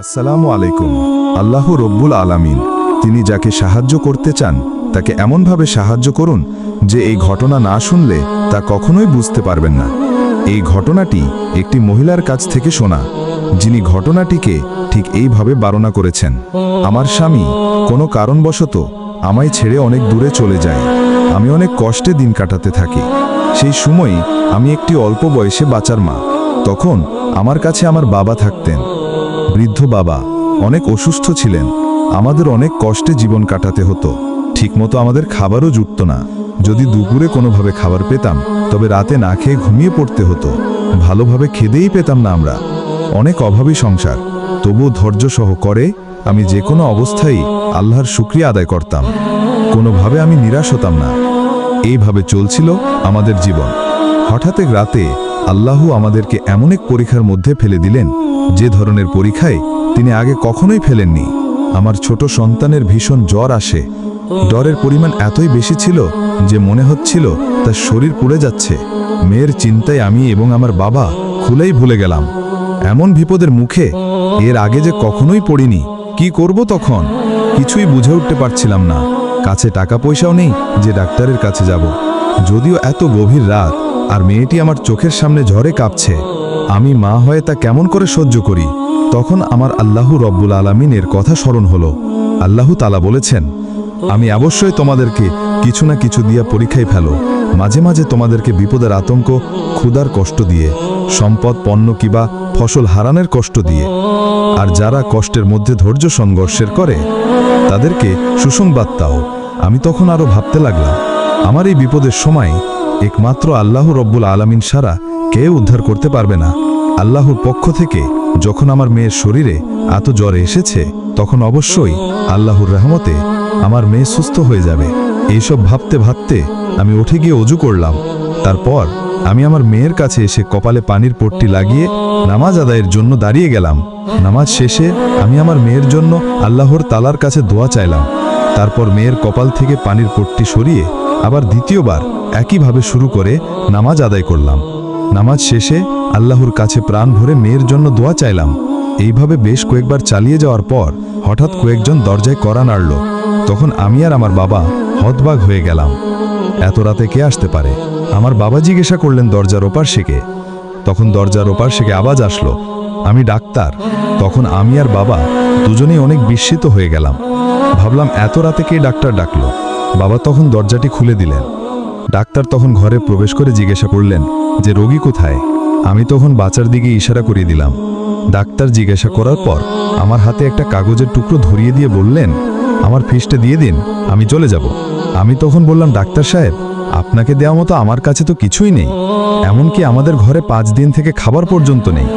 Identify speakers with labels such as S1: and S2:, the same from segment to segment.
S1: আসসালামু আলাইকুম। আল্লাহ রব্বুল আলামিন তিনি যাকে সাহায্য করতে চান তাকে এমনভাবে সাহায্য করুন যে এই ঘটনা না শুনলে তা কখনোই বুঝতে পারবেন না। এই ঘটনাটি একটি মহিলার কাছ থেকে শোনা, যিনি ঘটনাটিকে ঠিক এইভাবে বর্ণনা করেছেন। আমার স্বামী কোনো কারণবশত আমায় ছেড়ে অনেক দূরে চলে যায়। আমি অনেক কষ্টে দিন কাটাতে থাকি। সেই সময় আমি একটি অল্প বয়সে বাচ্চার মা। তখন আমার কাছে আমার বাবা থাকতেন। বৃদ্ধ বাবা অনেক অসুস্থ ছিলেন। আমাদের অনেক কষ্টে জীবন কাটাতে হতো। ঠিকমতো আমাদের খাবারও জুটত না। যদি দুপুরে কোনোভাবে খাবার পেতাম তবে রাতে না খেয়ে ঘুমিয়ে পড়তে হতো। ভালোভাবে খেতেই পেতাম না আমরা। অনেক অভাবী সংসার, তবুও ধৈর্য সহ করে আমি যে কোনো অবস্থায় আল্লাহর শুকরিয়া আদায় করতাম। কোনোভাবে আমি নিরাশ হতাম না। এইভাবে চলছিল আমাদের জীবন। হঠাৎ এক রাতে আল্লাহ আমাদেরকে এমন এক পরীক্ষার মধ্যে ফেলে দিলেন, যে ধরনের পরীক্ষায় তিনি আগে কখনোই ফেলেননি। আমার ছোট সন্তানের ভীষণ জ্বর আসে। ডরের পরিমাণ এতই বেশি ছিল যে মনে হচ্ছিল তার শরীর পুড়ে যাচ্ছে। মেয়ের চিন্তায় আমি এবং আমার বাবা খুলেই ভুলে গেলাম। এমন বিপদের মুখে এর আগে যে কখনোই পড়িনি। কি করব তখন? কিছুই বুঝে উঠতে পারছিলাম না। কাছে টাকা পয়সাও নেই যে ডাক্তারের কাছে যাব। যদিও এত গভীর রাত আর মেয়েটি আমার চোখের সামনে ঝড়ে কাঁপছে, আমি মা হয়ে তা কেমন করে সহ্য করি? তখন আমার আল্লাহ রব্বুল আলামিনের কথা স্মরণ হলো। আল্লাহ তাআলা বলেছেন, আমি অবশ্যই তোমাদেরকে কিছু না কিছু দিয়া পরীক্ষায় ফেলো। মাঝে মাঝে তোমাদেরকে বিপদের আতঙ্ক, ক্ষুধার কষ্ট দিয়ে, সম্পদ, পণ্য কিবা ফসল হারানোর কষ্ট দিয়ে। আর যারা কষ্টের মধ্যে ধৈর্য সংঘর্ষের করে তাদেরকে সুসংবাদ দাও। আমি তখন আরো ভাবতে লাগলাম, আমার এই বিপদের সময় একমাত্র আল্লাহ রব্বুল আলামিন ছাড়া কেউ উদ্ধার করতে পারবে না। আল্লাহর পক্ষ থেকে যখন আমার মেয়ের শরীরে এত জ্বর এসেছে, তখন অবশ্যই আল্লাহর রহমতে আমার মেয়ে সুস্থ হয়ে যাবে। এইসব ভাবতে ভাবতে আমি উঠে গিয়ে ওযু করলাম। তারপর আমি আমার মেয়ের কাছে এসে কপালে পানির পট্টি লাগিয়ে নামাজ আদায়ের জন্য দাঁড়িয়ে গেলাম। নামাজ শেষে আমি আমার মেয়ের জন্য আল্লাহর তাআলার কাছে দোয়া চাইলাম। তারপর মেয়ের কপাল থেকে পানির পট্টি সরিয়ে আবার দ্বিতীয়বার একইভাবে শুরু করে নামাজ আদায় করলাম। নামাজ শেষে আল্লাহর কাছে প্রাণ ভরে মেয়ের জন্য দোয়া চাইলাম। এইভাবে বেশ কয়েকবার চালিয়ে যাওয়ার পর হঠাৎ কয়েকজন দরজায় কড়া নাড়ল। তখন আমি আর আমার বাবা হতবাক হয়ে গেলাম। এত রাতে কে আসতে পারে? আমার বাবা জিজ্ঞাসা করলেন দরজার ওপার থেকে। তখন দরজার ওপার থেকে আওয়াজ আসলো, আমি ডাক্তার। তখন আমি আর বাবা দুজনেই অনেক বিস্মিত হয়ে গেলাম। ভাবলাম এত রাতে কে ডাক্তার ডাকলো? বাবা তখন দরজাটি খুলে দিলেন। ডাক্তার তখন ঘরে প্রবেশ করে জিজ্ঞাসা করলেন যে রোগী কোথায়? আমি তখন বাচ্চার দিকে ইশারা করিয়ে দিলাম। ডাক্তার জিজ্ঞাসা করার পর আমার হাতে একটা কাগজের টুকরো ধরিয়ে দিয়ে বললেন, আমার ফিসটা দিয়ে দিন, আমি চলে যাব। আমি তখন বললাম, ডাক্তার সাহেব, আপনাকে দেওয়া মতো আমার কাছে তো কিছুই নেই। এমনকি আমাদের ঘরে 5 দিন থেকে খাবার পর্যন্ত নেই।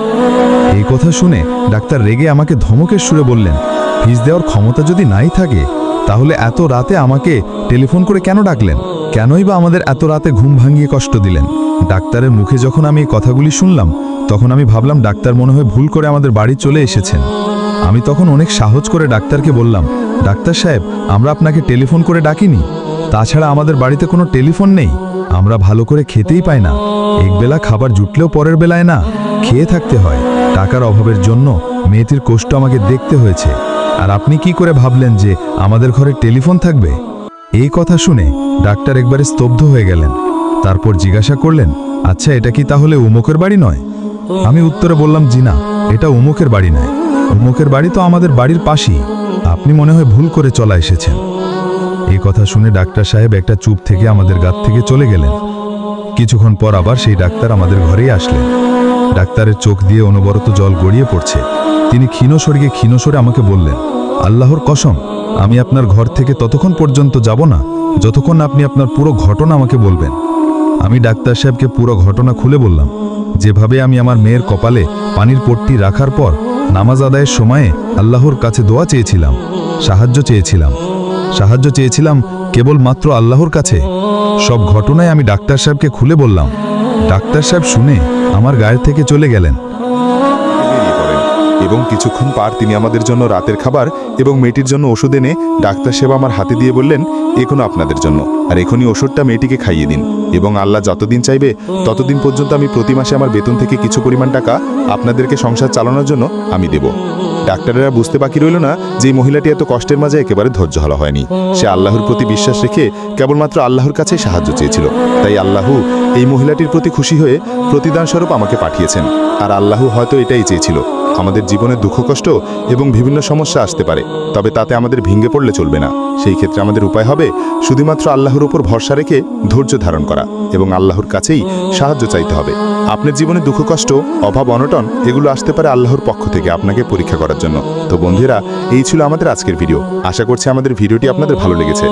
S1: এই কথা শুনে ডাক্তার রেগে আমাকে ধমকের সুরে বললেন, ফিস দেওয়ার ক্ষমতা যদি নাই থাকে তাহলে এত রাতে আমাকে টেলিফোন করে কেন ডাকলেন? কেনই বা আমাদের এত রাতে ঘুম ভাঙিয়ে কষ্ট দিলেন? ডাক্তারের মুখে যখন আমি এই কথাগুলি শুনলাম, তখন আমি ভাবলাম ডাক্তার মনে হয় ভুল করে আমাদের বাড়ি চলে এসেছেন। আমি তখন অনেক সাহস করে ডাক্তারকে বললাম, ডাক্তার সাহেব, আমরা আপনাকে টেলিফোন করে ডাকিনি। তাছাড়া আমাদের বাড়িতে কোনো টেলিফোন নেই। আমরা ভালো করে খেতেই পাই না। একবেলা খাবার জুটলেও পরের বেলায় না খেয়ে থাকতে হয়। টাকার অভাবের জন্য মেয়েটির কষ্ট আমাকে দেখতে হয়েছে। আর আপনি কি করে ভাবলেন যে আমাদের ঘরে টেলিফোন থাকবে? এই কথা শুনে ডাক্তার একবারে স্তব্ধ হয়ে গেলেন। তারপর জিজ্ঞাসা করলেন, আচ্ছা, এটা কি তাহলে উমুকের বাড়ি নয়? আমি উত্তরে বললাম, জি না, এটা উমুকের বাড়ি নয়। উমুকের বাড়ি তো আমাদের বাড়ির পাশেই। আপনি মনে হয় ভুল করে চলে এসেছেন। এই কথা শুনে ডাক্তার সাহেব একটা চুপ থেকে আমাদের গাত থেকে চলে গেলেন। কিছুক্ষণ পর আবার সেই ডাক্তার আমাদের ঘরেই আসলেন। ডাক্তারের চোখ দিয়ে অনবরত জল গড়িয়ে পড়ছে। তিনি ক্ষীণস্বরে আমাকে বললেন, আল্লাহর কসম, আমি আপনার ঘর থেকে ততক্ষণ পর্যন্ত যাব না যতক্ষণ আপনি আপনার পুরো ঘটনা আমাকে বলবেন। আমি ডাক্তার সাহেবকে পুরো ঘটনা খুলে বললাম। যেভাবে আমি আমার মেয়ের কপালে পানির পট্টি রাখার পর নামাজ আদায়ের সময়ে আল্লাহর কাছে দোয়া চেয়েছিলাম, সাহায্য চেয়েছিলাম কেবলমাত্র আল্লাহর কাছে, সব ঘটনায় আমি ডাক্তার সাহেবকে খুলে বললাম। ডাক্তার সাহেব শুনে আমার গায়ের থেকে চলে গেলেন
S2: এবং কিছুক্ষণ পর তিনি আমাদের জন্য রাতের খাবার এবং মেয়েটির জন্য ওষুধ এনে ডাক্তার সাহেব আমার হাতে দিয়ে বললেন, এখনো আপনাদের জন্য, আর এখনই ওষুধটা মেয়েটিকে খাইয়ে দিন এবং আল্লাহ যতদিন চাইবে ততদিন পর্যন্ত আমি প্রতি মাসে আমার বেতন থেকে কিছু পরিমাণ টাকা আপনাদেরকে সংসার চালানোর জন্য আমি দেব। ডাক্তারেরা বুঝতে বাকি রইল না যে এই মহিলাটি এত কষ্টের মাঝে একেবারে ধৈর্যহারা হয়নি। সে আল্লাহর প্রতি বিশ্বাস রেখে কেবলমাত্র আল্লাহর কাছে সাহায্য চেয়েছিল। তাই আল্লাহ এই মহিলাটির প্রতি খুশি হয়ে প্রতিদানস্বরূপ আমাকে পাঠিয়েছেন। আর আল্লাহ হয়তো এটাই চেয়েছিল, আমাদের জীবনে দুঃখ কষ্ট এবং বিভিন্ন সমস্যা আসতে পারে, তবে তাতে আমাদের ভেঙে পড়লে চলবে না। সেই ক্ষেত্রে আমাদের উপায় হবে শুধুমাত্র আল্লাহর উপর ভরসা রেখে ধৈর্য ধারণ করা এবং আল্লাহর কাছেই সাহায্য চাইতে হবে। আপনার জীবনে দুঃখ কষ্ট, অভাব, অনটন এগুলো আসতে পারে আল্লাহর পক্ষ থেকে আপনাকে পরীক্ষা করার জন্য। তো বন্ধুরা, এই ছিল আমাদের আজকের ভিডিও। আশা করছি আমাদের ভিডিওটি আপনাদের ভালো লেগেছে।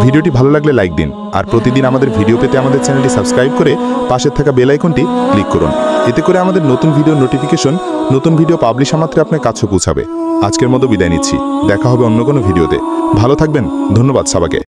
S2: ভিডিওটি ভালো লাগলে লাইক দিন, আর প্রতিদিন আমাদের ভিডিও পেতে আমাদের চ্যানেলটি সাবস্ক্রাইব করে পাশে থাকা বেল আইকনটি ক্লিক করুন। এতে করে আমাদের নতুন ভিডিও নোটিফিকেশন, নতুন ভিডিও পাবলিশ মাত্রে আপনার কাছে পৌঁছাবে। আজকের মতো বিদায় নিচ্ছি, দেখা হবে অন্য কোনো ভিডিওতে। ভালো থাকবেন, ধন্যবাদ সবাইকে।